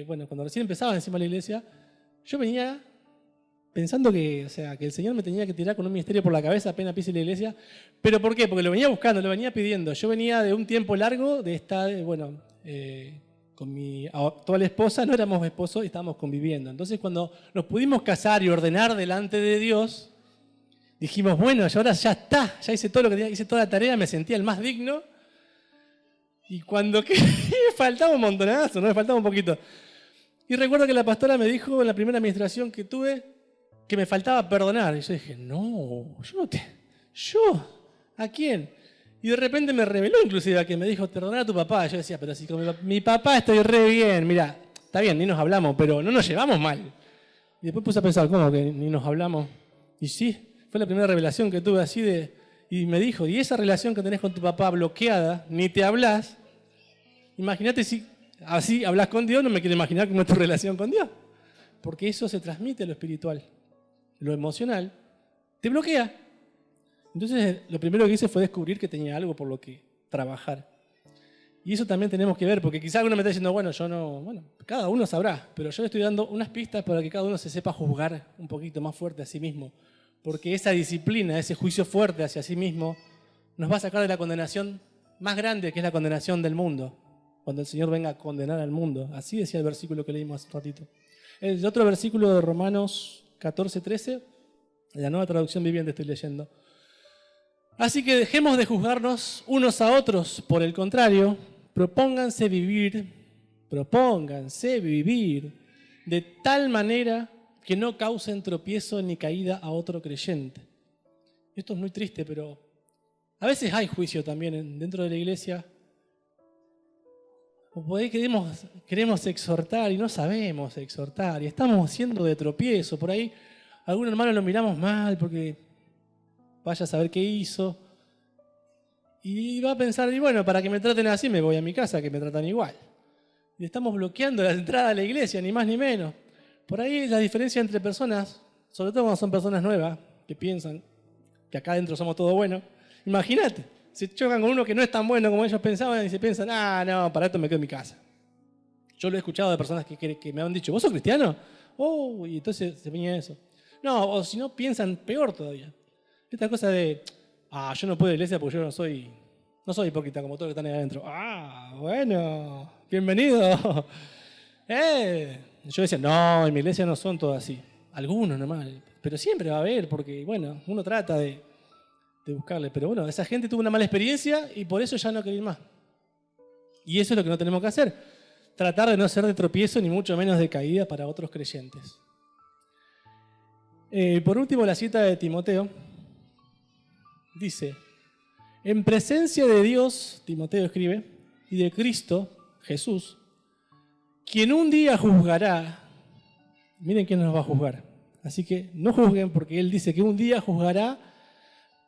cuando recién empezaba encima de la iglesia, yo venía pensando que el Señor me tenía que tirar con un ministerio por la cabeza apenas pise la iglesia. ¿Pero por qué? Porque lo venía buscando, lo venía pidiendo. Yo venía de un tiempo largo de estar, con mi actual esposa, no éramos esposos y estábamos conviviendo. Entonces cuando nos pudimos casar y ordenar delante de Dios, dijimos, bueno, yo ahora ya está, ya hice todo lo que tenía, hice toda la tarea, me sentía el más digno. Y cuando me faltaba un montonazo, no me faltaba un poquito. Y recuerdo que la pastora me dijo en la primera administración que tuve, que me faltaba perdonar. Y yo dije, no, ¿yo? ¿A quién? Y de repente me reveló inclusive a que me dijo, perdonar a tu papá. Y yo decía, pero si con mi papá estoy re bien, mira, está bien, ni nos hablamos, pero no nos llevamos mal. Y después puse a pensar, ¿cómo que ni nos hablamos? Y sí, fue la primera revelación que tuve así de... Y me dijo, y esa relación que tenés con tu papá bloqueada, ni te hablas, imagínate si así hablas con Dios, no me quiero imaginar cómo es tu relación con Dios. Porque eso se transmite a lo espiritual. Lo emocional te bloquea. Entonces, lo primero que hice fue descubrir que tenía algo por lo que trabajar. Y eso también tenemos que ver, porque quizá alguno me está diciendo, bueno, yo no... Bueno, cada uno sabrá, pero yo le estoy dando unas pistas para que cada uno se sepa juzgar un poquito más fuerte a sí mismo. Porque esa disciplina, ese juicio fuerte hacia sí mismo, nos va a sacar de la condenación más grande, que es la condenación del mundo. Cuando el Señor venga a condenar al mundo. Así decía el versículo que leímos hace un ratito. El otro versículo de Romanos 14:13, la Nueva Traducción Viviente estoy leyendo. Así que dejemos de juzgarnos unos a otros, por el contrario, propónganse vivir de tal manera que no causen tropiezo ni caída a otro creyente. Esto es muy triste, pero a veces hay juicio también dentro de la iglesia. O por ahí queremos exhortar y no sabemos exhortar y estamos haciendo de tropiezo. Por ahí algún hermano lo miramos mal porque vaya a saber qué hizo. Y va a pensar, y bueno, para que me traten así me voy a mi casa, que me tratan igual. Y estamos bloqueando la entrada a la iglesia, ni más ni menos. Por ahí la diferencia entre personas, sobre todo cuando son personas nuevas, que piensan que acá adentro somos todos buenos. Imagínate, se chocan con uno que no es tan bueno como ellos pensaban y se piensan, no, para esto me quedo en mi casa. Yo lo he escuchado de personas que me han dicho, ¿vos sos cristiano? Oh, y entonces se venía eso. No, o si no, piensan peor todavía. Esta cosa de, yo no puedo ir a la iglesia porque yo no soy hipócrita como todos los que están ahí adentro. Bueno, bienvenido. Yo decía, no, en mi iglesia no son todos así. Algunos nomás, pero siempre va a haber, porque bueno, uno trata de buscarle. Pero bueno, esa gente tuvo una mala experiencia y por eso ya no quiere ir más. Y eso es lo que no tenemos que hacer. Tratar de no ser de tropiezo ni mucho menos de caída para otros creyentes. Por último, la cita de Timoteo. Dice, en presencia de Dios, Timoteo escribe, y de Cristo, Jesús, quien un día juzgará, miren quién nos va a juzgar, así que no juzguen porque Él dice que un día juzgará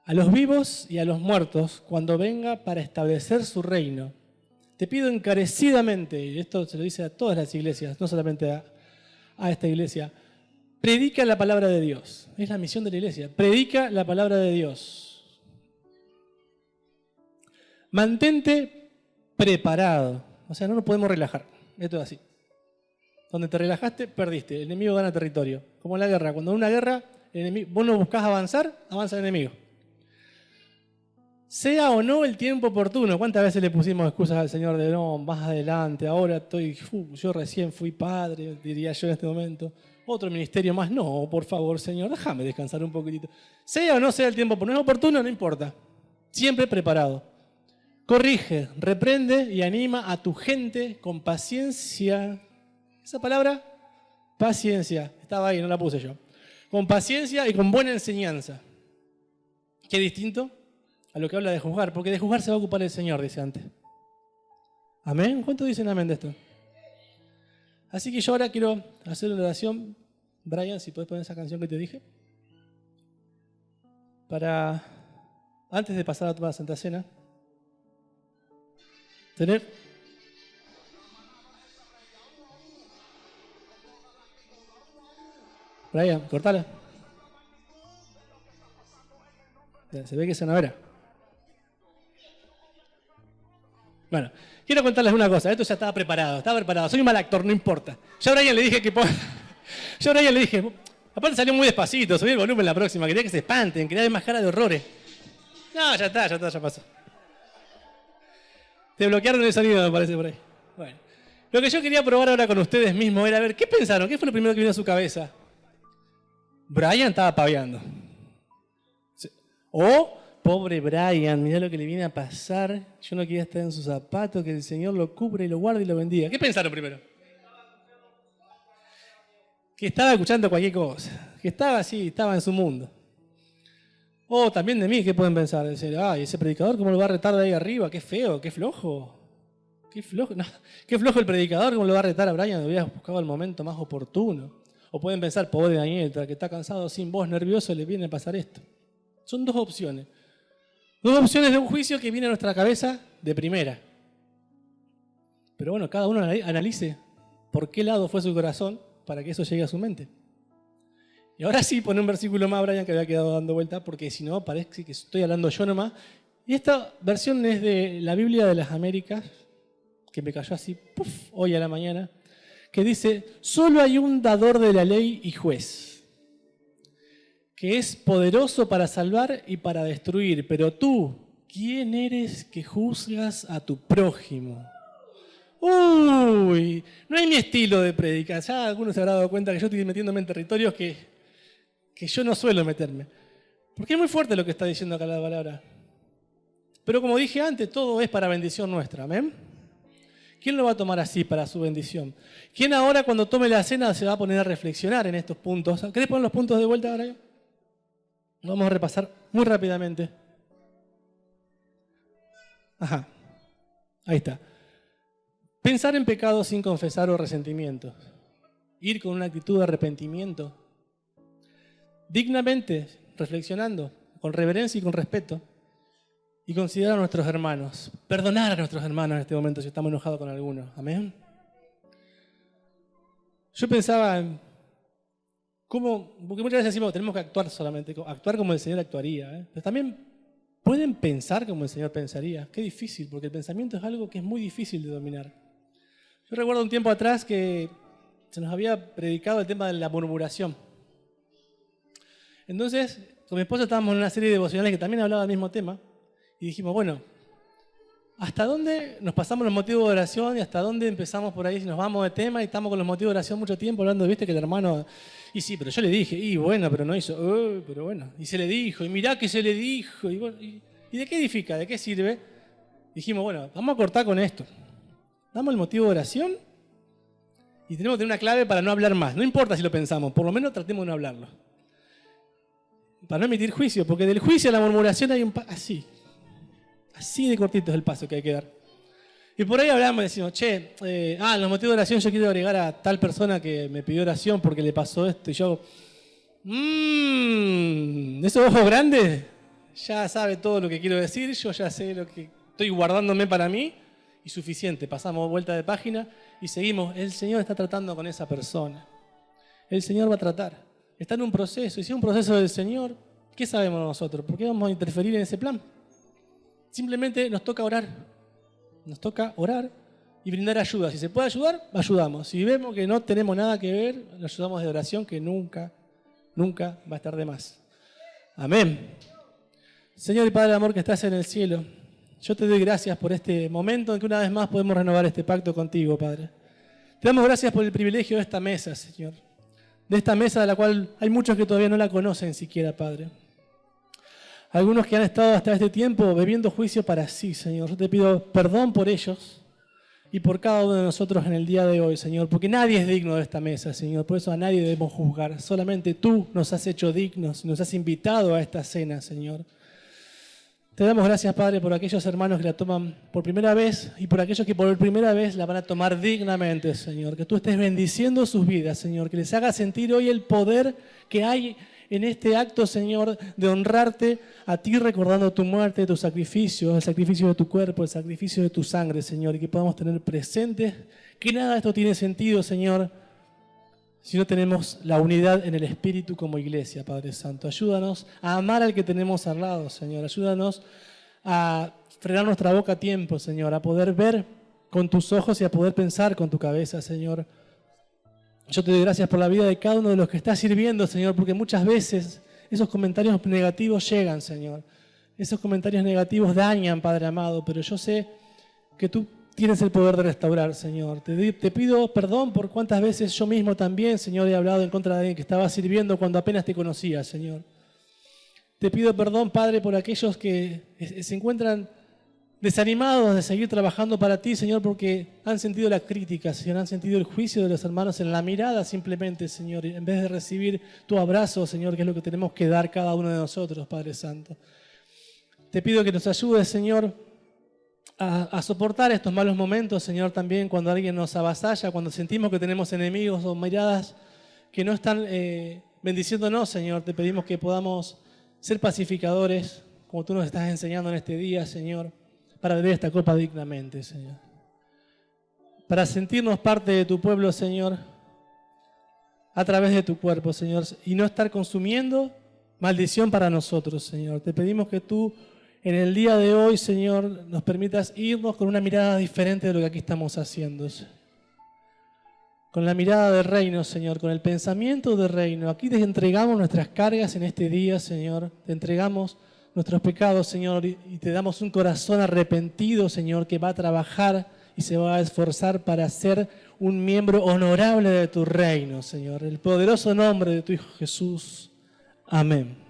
a los vivos y a los muertos cuando venga para establecer su reino. Te pido encarecidamente, y esto se lo dice a todas las iglesias, no solamente a esta iglesia, predica la palabra de Dios. Es la misión de la iglesia, predica la palabra de Dios. Mantente preparado. O sea, no nos podemos relajar. Esto es así. Donde te relajaste, perdiste. El enemigo gana territorio. Como en la guerra. Cuando en una guerra, vos no buscás avanzar, avanza el enemigo. Sea o no el tiempo oportuno. ¿Cuántas veces le pusimos excusas al Señor de no, más adelante, ahora yo recién fui padre, diría yo en este momento. Otro ministerio más. No, por favor, Señor, déjame descansar un poquitito. Sea o no sea el tiempo oportuno, no importa. Siempre preparado. Corrige, reprende y anima a tu gente con paciencia. ¿Esa palabra? Paciencia. Estaba ahí, no la puse yo. Con paciencia y con buena enseñanza. Qué distinto a lo que habla de juzgar, porque de juzgar se va a ocupar el Señor, dice antes. ¿Amén? ¿Cuántos dicen amén de esto? Así que yo ahora quiero hacer una oración. Brian, si puedes poner esa canción que te dije. Para, antes de pasar a tomar la Santa Cena, tener Brian, cortala. Se ve que es Anabera. Bueno, quiero contarles una cosa. Esto ya estaba preparado. Soy un mal actor, no importa. Yo a Brian le dije aparte salió muy despacito, subí el volumen la próxima. Quería que se espanten, quería ver más cara de horrores. No, ya pasó. Te bloquearon el sonido, me parece, por ahí. Bueno, lo que yo quería probar ahora con ustedes mismos era ver qué pensaron, qué fue lo primero que vino a su cabeza. Brian estaba paveando. O, pobre Brian, mirá lo que le viene a pasar. Yo no quería estar en sus zapatos, que el Señor lo cubra y lo guarde y lo bendiga. ¿Qué pensaron primero? Que estaba escuchando cualquier cosa. que estaba así, estaba en su mundo. O también de mí, ¿qué pueden pensar? Decir, ay, ese predicador, ¿cómo lo va a retar de ahí arriba? Qué feo, qué flojo. Qué flojo, no, qué flojo el predicador, ¿cómo lo va a retar a Brian? Hubieras buscado el momento más oportuno. O pueden pensar, pobre Daniel, que está cansado, sin voz, nervioso, le viene a pasar esto. Son dos opciones. Dos opciones de un juicio que viene a nuestra cabeza de primera. Pero bueno, cada uno analice por qué lado fue su corazón para que eso llegue a su mente. Y ahora sí, pone un versículo más, Brian, que había quedado dando vuelta, porque si no, parece que estoy hablando yo nomás. Y esta versión es de la Biblia de las Américas, que me cayó así, puff, hoy a la mañana, que dice, solo hay un dador de la ley y juez, que es poderoso para salvar y para destruir, pero tú, ¿quién eres que juzgas a tu prójimo? Uy, no es mi estilo de predicar. Ya algunos se habrán dado cuenta que yo estoy metiéndome en territorios que yo no suelo meterme. Porque es muy fuerte lo que está diciendo acá la palabra. Pero como dije antes, todo es para bendición nuestra, ¿amén? ¿Quién lo va a tomar así para su bendición? ¿Quién ahora cuando tome la cena se va a poner a reflexionar en estos puntos? ¿Querés poner los puntos de vuelta ahora? Vamos a repasar muy rápidamente. Ajá, ahí está. Pensar en pecado sin confesar o resentimiento. Ir con una actitud de arrepentimiento. Dignamente, reflexionando, con reverencia y con respeto. Y considerar a nuestros hermanos. Perdonar a nuestros hermanos en este momento si estamos enojados con alguno. Amén. Yo pensaba en cómo, porque muchas veces decimos que tenemos que actuar solamente, actuar como el Señor actuaría. Pero también pueden pensar como el Señor pensaría. Qué difícil, porque el pensamiento es algo que es muy difícil de dominar. Yo recuerdo un tiempo atrás que se nos había predicado el tema de la murmuración. Entonces, con mi esposa estábamos en una serie de devocionales que también hablaba del mismo tema. Y dijimos, bueno, ¿hasta dónde nos pasamos los motivos de oración y hasta dónde empezamos por ahí si nos vamos de tema y estamos con los motivos de oración mucho tiempo hablando, viste, que el hermano... Y sí, pero yo le dije, y bueno, pero no hizo, pero bueno. Y se le dijo, y mirá que se le dijo. Y, bueno, ¿y de qué edifica? ¿De qué sirve? Dijimos, bueno, vamos a cortar con esto. Damos el motivo de oración y tenemos que tener una clave para no hablar más. No importa si lo pensamos, por lo menos tratemos de no hablarlo. Para no emitir juicio, porque del juicio a la murmuración hay un paso así de cortito es el paso que hay que dar. Y por ahí hablamos y decimos, che, en los motivos de oración yo quiero agregar a tal persona que me pidió oración porque le pasó esto. Y yo, esos ojos grandes, ya sabe todo lo que quiero decir, yo ya sé lo que estoy guardándome para mí. Y suficiente, pasamos vuelta de página y seguimos. El Señor está tratando con esa persona. El Señor va a tratar. Está en un proceso. Y si es un proceso del Señor, ¿qué sabemos nosotros? ¿Por qué vamos a interferir en ese plan? Simplemente nos toca orar. Nos toca orar y brindar ayuda. Si se puede ayudar, ayudamos. Si vemos que no tenemos nada que ver, nos ayudamos de oración, que nunca va a estar de más. Amén. Señor y Padre de amor que estás en el cielo, yo te doy gracias por este momento en que una vez más podemos renovar este pacto contigo, Padre. Te damos gracias por el privilegio de esta mesa, Señor. De esta mesa de la cual hay muchos que todavía no la conocen siquiera, Padre. Algunos que han estado hasta este tiempo bebiendo juicio para sí, Señor. Yo te pido perdón por ellos y por cada uno de nosotros en el día de hoy, Señor. Porque nadie es digno de esta mesa, Señor. Por eso a nadie debemos juzgar. Solamente tú nos has hecho dignos y nos has invitado a esta cena, Señor. Te damos gracias, Padre, por aquellos hermanos que la toman por primera vez y por aquellos que por primera vez la van a tomar dignamente, Señor. Que tú estés bendiciendo sus vidas, Señor. Que les haga sentir hoy el poder que hay en este acto, Señor, de honrarte a ti recordando tu muerte, tu sacrificio, el sacrificio de tu cuerpo, el sacrificio de tu sangre, Señor. Y que podamos tener presentes que nada de esto tiene sentido, Señor, si no tenemos la unidad en el Espíritu como iglesia, Padre Santo. Ayúdanos a amar al que tenemos al lado, Señor. Ayúdanos a frenar nuestra boca a tiempo, Señor. A poder ver con tus ojos y a poder pensar con tu cabeza, Señor. Yo te doy gracias por la vida de cada uno de los que está sirviendo, Señor, porque muchas veces esos comentarios negativos llegan, Señor. Esos comentarios negativos dañan, Padre amado, pero yo sé que tú tienes el poder de restaurar, Señor. Te pido perdón por cuántas veces yo mismo también, Señor, he hablado en contra de alguien que estaba sirviendo cuando apenas te conocía, Señor. Te pido perdón, Padre, por aquellos que se encuentran desanimados de seguir trabajando para ti, Señor, porque han sentido la crítica, Señor, han sentido el juicio de los hermanos en la mirada simplemente, Señor, en vez de recibir tu abrazo, Señor, que es lo que tenemos que dar cada uno de nosotros, Padre Santo. Te pido que nos ayudes, Señor, a soportar estos malos momentos, Señor, también cuando alguien nos avasalla, cuando sentimos que tenemos enemigos o miradas que no están bendiciéndonos, Señor. Te pedimos que podamos ser pacificadores, como tú nos estás enseñando en este día, Señor, para beber esta copa dignamente, Señor. Para sentirnos parte de tu pueblo, Señor, a través de tu cuerpo, Señor, y no estar consumiendo maldición para nosotros, Señor. Te pedimos que tú, en el día de hoy, Señor, nos permitas irnos con una mirada diferente de lo que aquí estamos haciendo. Con la mirada del reino, Señor, con el pensamiento del reino. Aquí te entregamos nuestras cargas en este día, Señor. Te entregamos nuestros pecados, Señor, y te damos un corazón arrepentido, Señor, que va a trabajar y se va a esforzar para ser un miembro honorable de tu reino, Señor. En el poderoso nombre de tu Hijo Jesús. Amén.